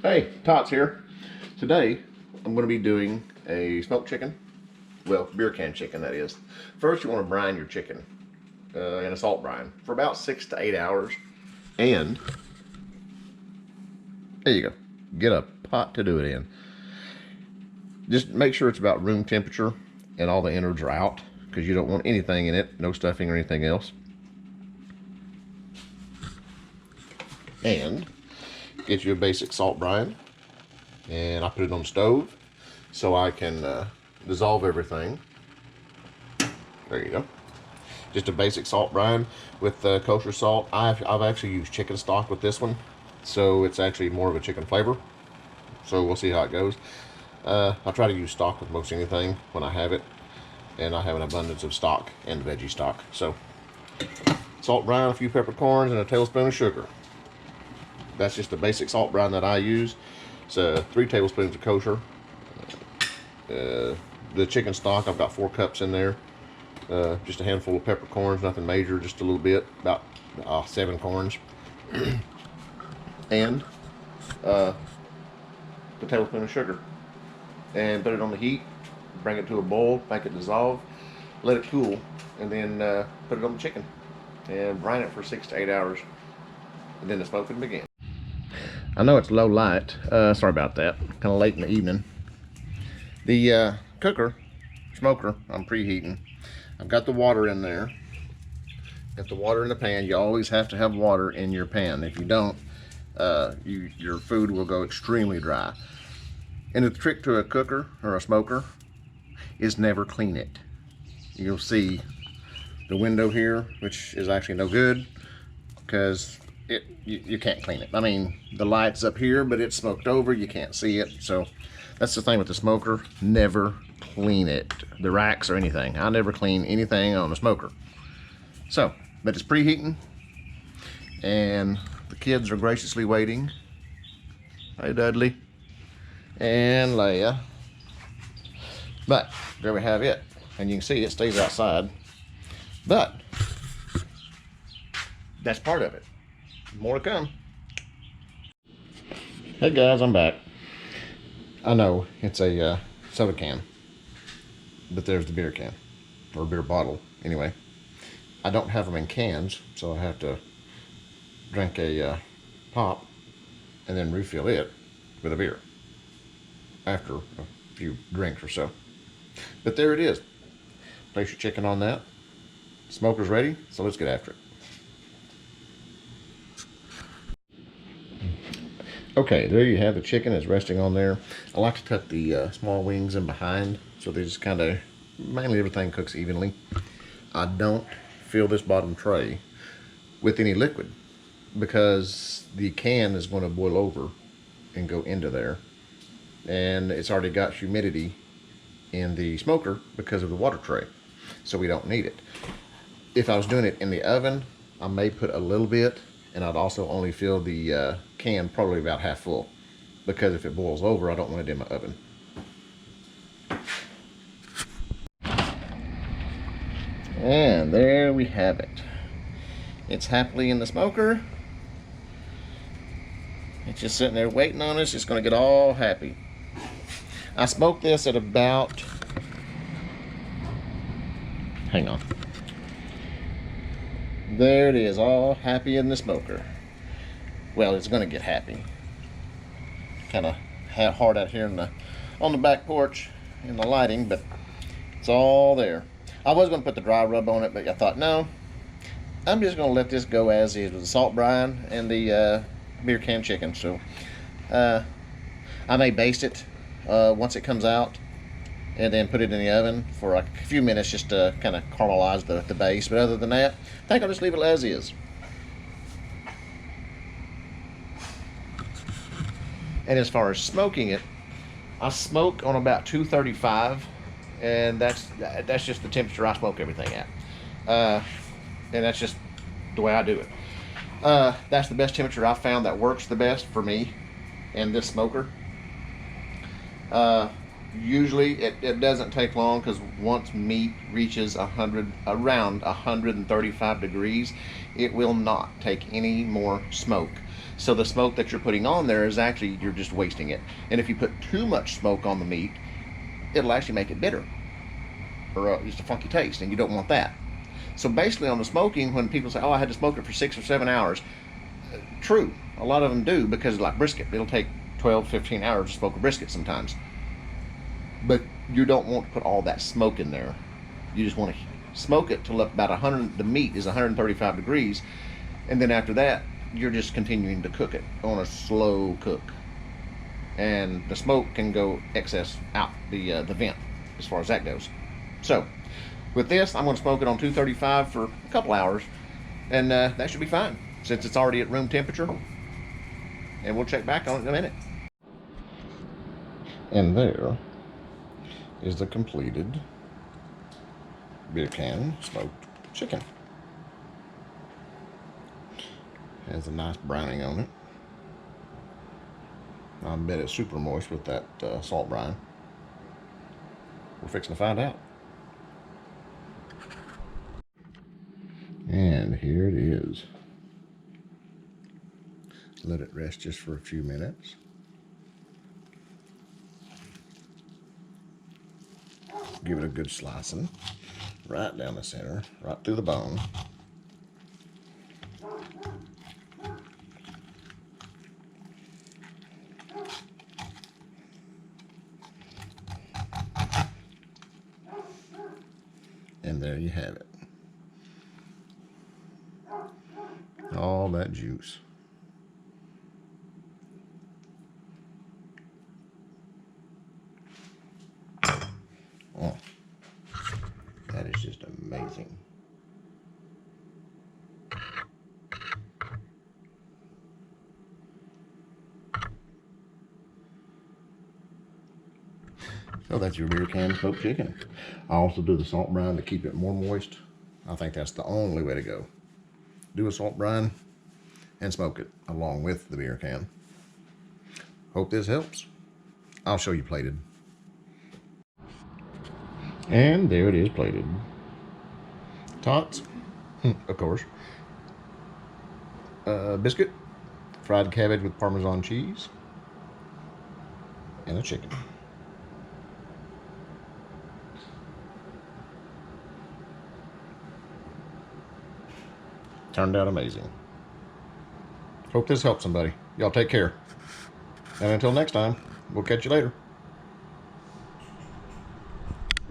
Hey, Tots here. Today, I'm going to be doing a smoked chicken. Well, beer can chicken, that is. First, you want to brine your chicken in a salt brine for about 6 to 8 hours. And, there you go. Get a pot to do it in. Just make sure it's about room temperature and all the innards are out, because you don't want anything in it, no stuffing or anything else. And get you a basic salt brine, and I put it on the stove so I can dissolve everything. There you go. Just a basic salt brine with kosher salt. I've actually used chicken stock with this one, so it's actually more of a chicken flavor. So we'll see how it goes. I try to use stock with most anything when I have it, and I have an abundance of stock and veggie stock. So salt brine, a few peppercorns, and a tablespoon of sugar. That's just the basic salt brine that I use. It's 3 tablespoons of kosher. The chicken stock, I've got 4 cups in there. Just a handful of peppercorns, nothing major, just a little bit, about 7 corns. And the tablespoon of sugar. And put it on the heat, bring it to a boil, make it dissolve, let it cool, and then put it on the chicken. And brine it for 6 to 8 hours. And then the smoking begins. I know it's low light, sorry about that, kind of late in the evening. The smoker, I'm preheating. I've got the water in there. Got the water in the pan. You always have to have water in your pan. If you don't, your food will go extremely dry. And the trick to a cooker or a smoker is never clean it. You'll see the window here, which is actually no good, because you can't clean it. I mean, the light's up here, but it's smoked over. You can't see it. So that's the thing with the smoker. Never clean it. The racks or anything. I never clean anything on the smoker. So, but it's preheating, and the kids are graciously waiting. Hey, Dudley and Leia. But there we have it. And you can see it stays outside. But that's part of it. More to come. Hey guys, I'm back. I know it's a soda can, but there's the beer can, or beer bottle anyway. I don't have them in cans, so I have to drink a pop and then refill it with a beer after a few drinks or so. But there it is. Place your chicken on that. Smoker's ready, so let's get after it. Okay, there you have the chicken. It's resting on there. I like to tuck the small wings in behind, so they just kind of, mainly everything cooks evenly. I don't fill this bottom tray with any liquid, because the can is going to boil over and go into there, and it's already got humidity in the smoker because of the water tray, so we don't need it. If I was doing it in the oven, I may put a little bit, and I'd also only fill the can probably about half full, because if it boils over, I don't want it in my oven. And there we have it. It's happily in the smoker. It's just sitting there waiting on us. It's going to get all happy. I smoked this at about, hang on. There it is, all happy in the smoker. Well, it's going to get happy. Kind of hard out here on the back porch in the lighting, but it's all there. I was going to put the dry rub on it, but I thought, no, I'm just going to let this go as is with the salt brine and the beer can chicken. So I may baste it once it comes out, and then put it in the oven for a few minutes just to kind of caramelize the base. But other than that, I think I'll just leave it as is. And as far as smoking it, I smoke on about 235, and that's just the temperature I smoke everything at. And that's just the way I do it. That's the best temperature I've found that works the best for me and this smoker. Usually it doesn't take long, because once meat reaches around 135 degrees, it will not take any more smoke. So the smoke that you're putting on there is actually, you're just wasting it. And if you put too much smoke on the meat, it'll actually make it bitter, or just a funky taste, and you don't want that. So basically on the smoking, when people say, oh, I had to smoke it for 6 or 7 hours, true, a lot of them do, because like brisket, it'll take 12, 15 hours to smoke a brisket sometimes. But you don't want to put all that smoke in there. You just want to smoke it till about 100, the meat is 135 degrees, and then after that, you're just continuing to cook it on a slow cook. And the smoke can go excess out the vent as far as that goes. So with this, I'm going to smoke it on 235 for a couple hours, and that should be fine since it's already at room temperature. And we'll check back on it in a minute. And there is the completed beer can smoked chicken. Has a nice brining on it. I bet it's super moist with that salt brine. We're fixing to find out. And here it is. Let it rest just for a few minutes. Give it a good slicing. Right down the center, right through the bone. And there you have it. All that juice. Oh, that is just amazing. So that's your beer can smoked chicken. I also do the salt brine to keep it more moist. I think that's the only way to go. Do a salt brine and smoke it along with the beer can. Hope this helps. I'll show you plated. And there it is plated. Tots, of course. Biscuit, fried cabbage with Parmesan cheese, and a chicken. Turned out amazing. Hope this helps somebody. Y'all take care. And until next time, we'll catch you later.